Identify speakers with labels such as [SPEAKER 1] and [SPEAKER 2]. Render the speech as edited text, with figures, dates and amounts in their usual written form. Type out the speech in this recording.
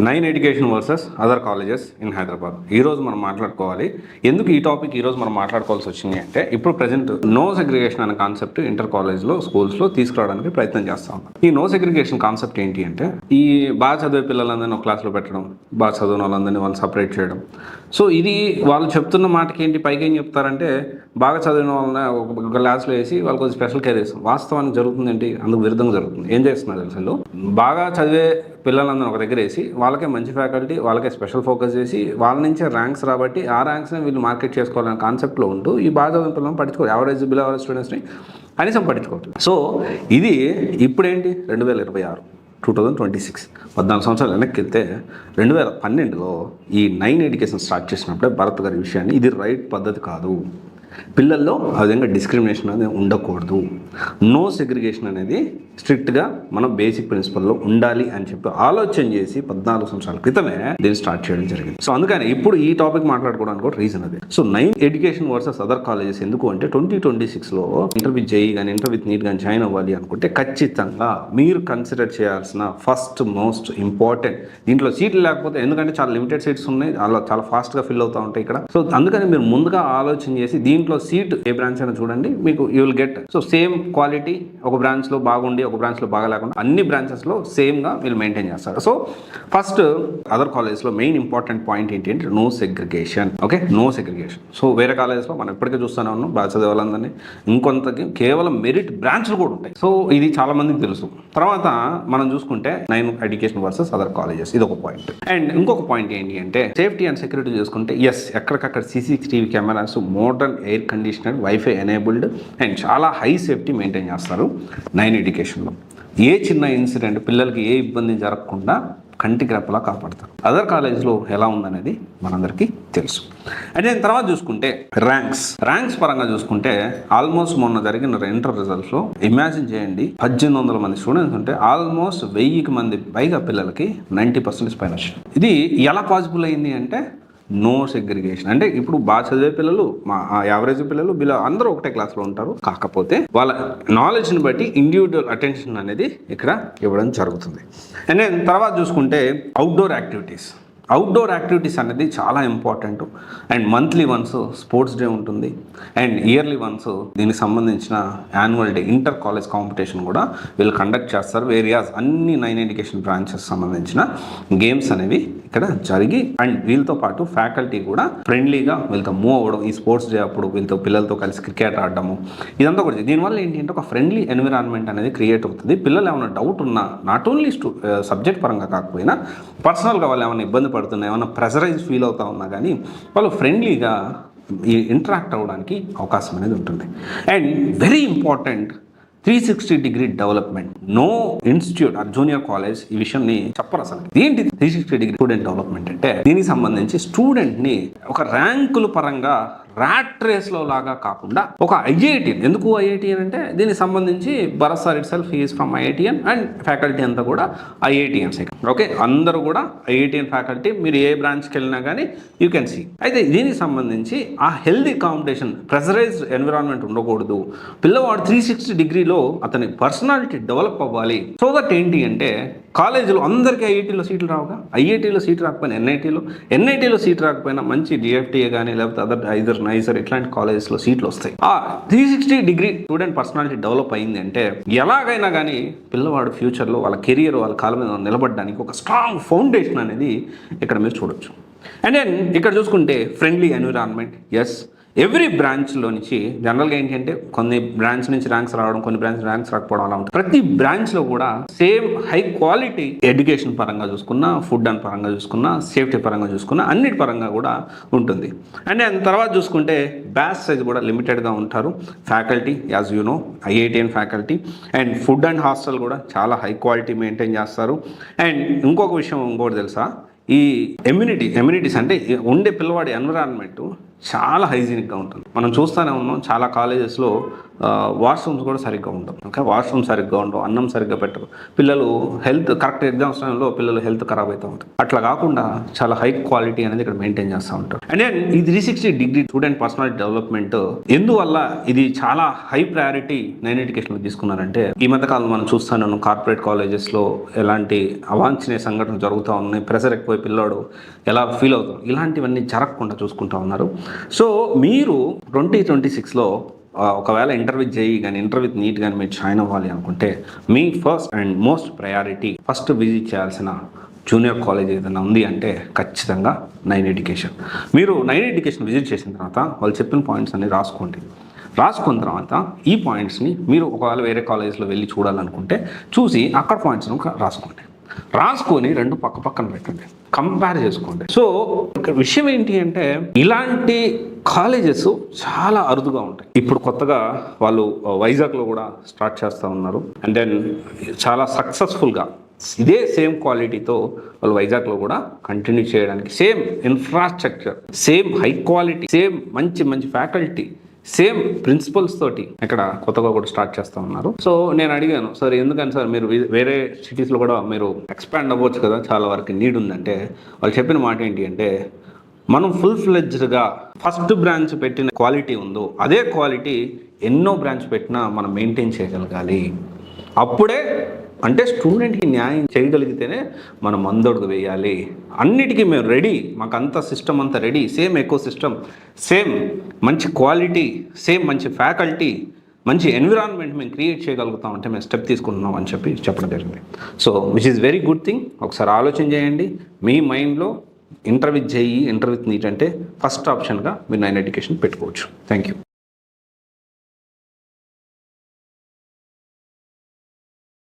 [SPEAKER 1] Nine education versus other colleges in Hyderabad. ఈరోజు మనం మాట్లాడుకోవాలి. ఎందుకు ఈ టాపిక్ ఈరోజు మనం మాట్లాడుకోవాల్సి వచ్చింది అంటే, ఇప్పుడు ప్రజెంట్ నో సెగ్రిగేషన్ అనే కాన్సెప్ట్ ఇంటర్ కాలేజ్లో స్కూల్స్లో తీసుకురావడానికి ప్రయత్నం చేస్తా ఉన్నాం. ఈ నో సెగ్రిగేషన్ కాన్సెప్ట్ ఏంటి అంటే, ఈ బాగా చదివే పిల్లలందరినీ ఒక క్లాస్లో పెట్టడం, బాగా చదివిన వాళ్ళందరినీ వాళ్ళు సపరేట్ చేయడం. సో ఇది వాళ్ళు చెప్తున్న మాటకి ఏంటి, పైకి ఏం చెప్తారంటే బాగా చదివిన వాళ్ళని ఒక క్లాస్లో వేసి వాళ్ళకి కొంచెం స్పెషల్ కేర్ చేస్తాం. వాస్తవానికి జరుగుతుంది ఏంటి, అందుకు విరుద్ధంగా జరుగుతుంది. ఏం చేస్తున్నారు తెలుసు, బాగా చదివే పిల్లలందరూ ఒక దగ్గర వేసి వాళ్ళకే మంచి ఫ్యాకల్టీ, వాళ్ళకే స్పెషల్ ఫోకస్ చేసి వాళ్ళ నుంచే ర్యాంక్స్ రాబట్టి ఆ ర్యాంక్స్ని వీళ్ళు మార్కెట్ చేసుకోవాలనే కాన్సెప్ట్లో ఉంటూ ఈ బాగా చదివిన పిల్లలను పట్టించుకోవాలి, యావరేజ్ బిలో యావరేజ్ స్టూడెంట్స్ని కనీసం పట్టించుకోవట్లేదు. సో ఇది ఇప్పుడేంటి 2026 2026 14 సంవత్సరాలు వెనక్కి వెళ్తే 2012లో ఈ 9 ఎడ్యుకేషన్ స్టార్ట్ చేసినప్పుడే భరత్ గారి విషయాన్ని ఇది రైట్ పద్ధతి కాదు, పిల్లల్లో ఆ విధంగా డిస్క్రిమినేషన్ అనేది ఉండకూడదు, నో సెగ్రిగేషన్ అనేది స్ట్రిక్ట్గా మనం బేసిక్ ప్రిన్సిపల్లో ఉండాలి అని చెప్పి ఆలోచన చేసి 14 సంవత్సరాల క్రితమే దీన్ని స్టార్ట్ చేయడం జరిగింది. సో అందుకని ఇప్పుడు ఈ టాపిక్ మాట్లాడుకోవడానికి కూడా రీజన్ అదే. So 9 education versus other colleges ఎందుకు అంటే, 2026లో ఇంటర్ విత్ జేఈ కానీ ఇంటర్ విత్ నీట్ కానీ జాయిన్ అవ్వాలి అనుకుంటే ఖచ్చితంగా మీరు కన్సిడర్ చేయాల్సిన ఫస్ట్ మోస్ట్ ఇంపార్టెంట్, దీంట్లో సీట్లు లేకపోతే, ఎందుకంటే చాలా లిమిటెడ్ సీట్స్ ఉన్నాయి, అలా చాలా ఫాస్ట్గా ఫిల్ అవుతూ ఉంటాయి ఇక్కడ. సో అందుకని మీరు ముందుగా ఆలోచన చేసి దీంట్లో సీట్ ఏ బ్రాంచ్ అయినా చూడండి, మీకు you will get so same quality, ఒక బ్రాంచ్లో బాగుండి ఒక బ్రాంచ్లో బాగా లేకుండా అన్ని బ్రాంచెస్లో సేమ్గా వీళ్ళు మెయింటైన్ చేస్తారు. సో ఫస్ట్ అదర్ కాలేజ్లో మెయిన్ ఇంపార్టెంట్ పాయింట్ ఏంటి అంటే no segregation. Okay, no segregation. So వేరే కాలేజ్లో మనం ఇప్పటికే చూస్తూనే ఉన్నాం, బాగా చదివే వాళ్ళందరినీ ఇంకొంతకి కేవలం మెరిట్ బ్రాంచ్లు కూడా ఉంటాయి. సో ఇది చాలా మందికి తెలుసు. తర్వాత మనం చూసుకుంటే 9 ఎడ్యుకేషన్ వర్సెస్ అదర్ కాలేజెస్, ఇది ఒక పాయింట్. అండ్ ఇంకొక పాయింట్ ఏంటి అంటే, సేఫ్టీ అండ్ సెక్యూరిటీ చూసుకుంటే ఎస్, ఎక్కడికక్కడ CCTV cameras, modern air conditioner, wifi enabled and చాలా హై సేఫ్టీ మెయింటైన్ చేస్తారు 9 ఎడ్యుకేషన్లో. ఏ చిన్న ఇన్సిడెంట్, పిల్లలకి ఏ ఇబ్బంది జరగకుండా కంటికి రెప్పలా కాపాడతారు. అదర్ కాలేజ్లో ఎలా ఉందనేది మనందరికీ తెలుసు. అండ్ నేను తర్వాత చూసుకుంటే ర్యాంక్స్ పరంగా చూసుకుంటే, ఆల్మోస్ట్ మొన్న జరిగిన ఇంటర్ రిజల్ట్స్లో ఇమాజిన్ చేయండి, 1800 మంది స్టూడెంట్స్ ఉంటే ఆల్మోస్ట్ 1000 మంది పైగా పిల్లలకి 90% పైన వచ్చింది. ఇది ఎలా పాసిబుల్ అయింది అంటే నో సెగ్రిగేషన్. అంటే ఇప్పుడు బాగా చదివే పిల్లలు, మా యావరేజ్ పిల్లలు, బిలో అందరూ ఒకటే క్లాస్లో ఉంటారు. కాకపోతే వాళ్ళ నాలెడ్జ్ని బట్టి ఇండివిజువల్ అటెన్షన్ అనేది ఇక్కడ ఇవ్వడం జరుగుతుంది. అండ్ నేను తర్వాత చూసుకుంటే అవుట్డోర్ యాక్టివిటీస్ అనేది చాలా important. And monthly once sports day ఉంటుంది, అండ్ ఇయర్లీ వన్స్ దీనికి సంబంధించిన annual day, inter college competition కూడా వీళ్ళు కండక్ట్ చేస్తారు. వేరియాస్ అన్ని 9 ఎడ్యుకేషన్ బ్రాంచెస్ సంబంధించిన గేమ్స్ అనేవి ఇక్కడ జరిగి, అండ్ వీళ్ళతో పాటు ఫ్యాకల్టీ కూడా ఫ్రెండ్లీగా వీళ్ళతో మూవ్ అవ్వడం, ఈ స్పోర్ట్స్ డే అప్పుడు వీళ్ళతో పిల్లలతో కలిసి క్రికెట్ ఆడడము, ఇదంతా కూడా. దీనివల్ల ఏంటి అంటే ఒక ఫ్రెండ్లీ ఎన్విరాన్మెంట్ అనేది క్రియేట్ అవుతుంది. పిల్లలు ఏమైనా డౌట్ ఉన్నా, నాట్ ఓన్లీ సబ్జెక్ట్ పరంగా కాకపోయినా పర్సనల్గా వాళ్ళు ఏమైనా ఇబ్బంది పడుతున్నా, ఏమైనా ప్రెజరైజ్ ఫీల్ అవుతా ఉన్నా కానీ వాళ్ళు ఫ్రెండ్లీగా ఈ ఇంటరాక్ట్ అవ్వడానికి అవకాశం అనేది ఉంటుంది. And very important, 360 development. No institute or junior college ఈ విషయాన్ని చెప్పరు అసలు. ఏంటి 360 స్టూడెంట్ డెవలప్మెంట్ అంటే, దీనికి సంబంధించి స్టూడెంట్ని ఒక ర్యాంకుల పరంగా ర్యాట్ రేస్లో లాగా కాకుండా ఒక IITian, ఎందుకు IITian అంటే దీనికి సంబంధించి Bharat sir itself he is from IITian and faculty అంతా కూడా IITians. ఓకే, అందరూ కూడా IITian ఫ్యాకల్టీ. మీరు ఏ బ్రాంచ్కి వెళ్ళినా కానీ యూ కెన్ సీ. అయితే దీనికి సంబంధించి ఆ హెల్దీ కాంపిటీషన్, ప్రెజరైజ్డ్ ఎన్విరాన్మెంట్ ఉండకూడదు. పిల్లవాడు 360 అతని పర్సనాలిటీ డెవలప్ అవ్వాలి. సో దట్ ఏంటి అంటే, కాలేజీలో అందరికీ IITలో సీట్లు రావుగా, IITలో సీట్ రాకపోయినా NITలో సీట్ రాకపోయినా మంచి DFTA కానీ లేకపోతే అదర్ నైజర్ ఇట్లాంటి కాలేజెస్లో సీట్లు వస్తాయి. ఆ 360 స్టూడెంట్ పర్సనాలిటీ డెవలప్ అయింది అంటే ఎలాగైనా కానీ పిల్లవాడు ఫ్యూచర్లో వాళ్ళ కెరియర్, వాళ్ళ కాళ్ళ మీద నిలబడడానికి ఒక స్ట్రాంగ్ ఫౌండేషన్ అనేది ఇక్కడ మీరు చూడొచ్చు. అండ్ దెన్ ఇక్కడ చూసుకుంటే ఫ్రెండ్లీ ఎన్విరాన్మెంట్. ఎస్, ఎవ్రీ బ్రాంచ్లో నుంచి జనరల్గా ఏంటంటే కొన్ని బ్రాంచ్ నుంచి ర్యాంక్స్ రావడం, కొన్ని బ్రాంచ్ ర్యాంక్స్ రాకపోవడం అలా ఉంటుంది. ప్రతి బ్రాంచ్లో కూడా సేమ్ హై క్వాలిటీ ఎడ్యుకేషన్ పరంగా చూసుకున్నా, ఫుడ్ అండ్ పరంగా చూసుకున్నా, సేఫ్టీ పరంగా చూసుకున్నా, అన్నిటి పరంగా కూడా ఉంటుంది. అండ్ దాని తర్వాత చూసుకుంటే బ్యాచ్ సైజ్ కూడా లిమిటెడ్గా ఉంటారు. Faculty as you know IITian faculty. And food and hostel కూడా చాలా హై క్వాలిటీ మెయింటైన్ చేస్తారు. అండ్ ఇంకొక విషయం ఇంకోటి తెలుసా, ఈ ఎమ్యూనిటీస్ అంటే ఉండే పిల్లవాడి ఎన్విరాన్మెంట్ చాలా హైజీనిక్గా ఉంటుంది. మనం చూస్తూనే ఉన్నాం, చాలా కాలేజెస్లో వాష్రూమ్స్ కూడా సరిగ్గా ఉండవు. ఓకే, వాష్రూమ్ సరిగ్గా ఉండవు, అన్నం సరిగ్గా పెట్టరు, పిల్లలు హెల్త్ కరెక్ట్ ఎగ్జామ్స్ టైంలో పిల్లలు హెల్త్ ఖరాబ్ అవుతూ ఉంటుంది. అట్లా కాకుండా చాలా హై క్వాలిటీ అనేది ఇక్కడ మెయింటైన్ చేస్తూ ఉంటారు. అండ్ దెన్ ఈ 360 స్టూడెంట్ పర్సనాలిటీ డెవలప్మెంట్ ఎందువల్ల ఇది చాలా హై ప్రయారిటీ నైన్ ఎడ్యుకేషన్లో తీసుకున్నారంటే, ఈ మధ్యకాలం మనం చూస్తున్నాను కార్పొరేట్ కాలేజెస్లో ఎలాంటి అవాంఛనీయ సంఘటనలు జరుగుతూ ఉన్నాయి, ప్రెషర్ ఎక్కువ పిల్లాడు ఎలా ఫీల్ అవుతాం, ఇలాంటివన్నీ జరగకుండా చూసుకుంటూ ఉన్నారు. సో మీరు 2026లో ఒకవేళ ఇంటర్వ్యూ చేయి కానీ ఇంటర్వ్యూ నీట్ కానీ మీరు జాయిన్ అవ్వాలి అనుకుంటే, మీ first and most priority first visit చేయాల్సిన జూనియర్ కాలేజ్ ఏదైనా ఉంది అంటే ఖచ్చితంగా నైన్ ఎడ్యుకేషన్. మీరు నైన్ ఎడ్యుకేషన్ విజిట్ చేసిన తర్వాత వాళ్ళు చెప్పిన పాయింట్స్ అన్ని రాసుకున్న తర్వాత ఈ పాయింట్స్ని మీరు ఒకవేళ వేరే కాలేజ్లో వెళ్ళి చూడాలనుకుంటే చూసి అక్కడ పాయింట్స్ను రాసుకొని రెండు పక్కన పెట్టండి, కంపేర్ చేసుకోండి. సో ఇక్కడ విషయం ఏంటి అంటే, ఇలాంటి కాలేజెస్ చాలా అరుదుగా ఉంటాయి. ఇప్పుడు కొత్తగా వాళ్ళు వైజాగ్లో కూడా స్టార్ట్ చేస్తూ ఉన్నారు. అండ్ దెన్ చాలా సక్సెస్ఫుల్గా ఇదే సేమ్ క్వాలిటీతో వాళ్ళు వైజాగ్లో కూడా కంటిన్యూ చేయడానికి, same infrastructure, same high quality, same మంచి ఫ్యాకల్టీ, సేమ్ ప్రిన్సిపల్స్ తోటి ఇక్కడ కొత్తగా కూడా స్టార్ట్ చేస్తూ ఉన్నారు. సో నేను అడిగాను, సార్ ఎందుకని సార్ మీరు వేరే సిటీస్లో కూడా మీరు ఎక్స్పాండ్ అవ్వచ్చు కదా, చాలా వరకు నీడ్ ఉందంటే వాళ్ళు చెప్పిన మాట ఏంటి అంటే, మనం ఫుల్ ఫ్లెడ్జ్డ్గా ఫస్ట్ బ్రాంచ్ పెట్టిన క్వాలిటీ ఉందో అదే క్వాలిటీ ఎన్నో బ్రాంచ్ పెట్టినా మనం మెయింటైన్ చేయగలగాలి. అప్పుడే అంటే స్టూడెంట్కి న్యాయం చేయగలిగితేనే మనం ముందడుగు వేయాలి. అన్నిటికీ మేము రెడీ, మాకు అంత సిస్టమ్ అంతా ready, same eco system, same మంచి క్వాలిటీ, సేమ్ మంచి ఫ్యాకల్టీ, మంచి ఎన్విరాన్మెంట్ మేము క్రియేట్ చేయగలుగుతాం అంటే మేము స్టెప్ తీసుకుంటున్నాం అని చెప్పడం జరిగింది. So which is very good thing. ఒకసారి ఆలోచన చేయండి, మీ మైండ్లో ఇంటర్వ్యూ నీట్ అంటే ఫస్ట్ ఆప్షన్గా మీరు నైన్ ఎడ్యుకేషన్ పెట్టుకోవచ్చు. Thank you.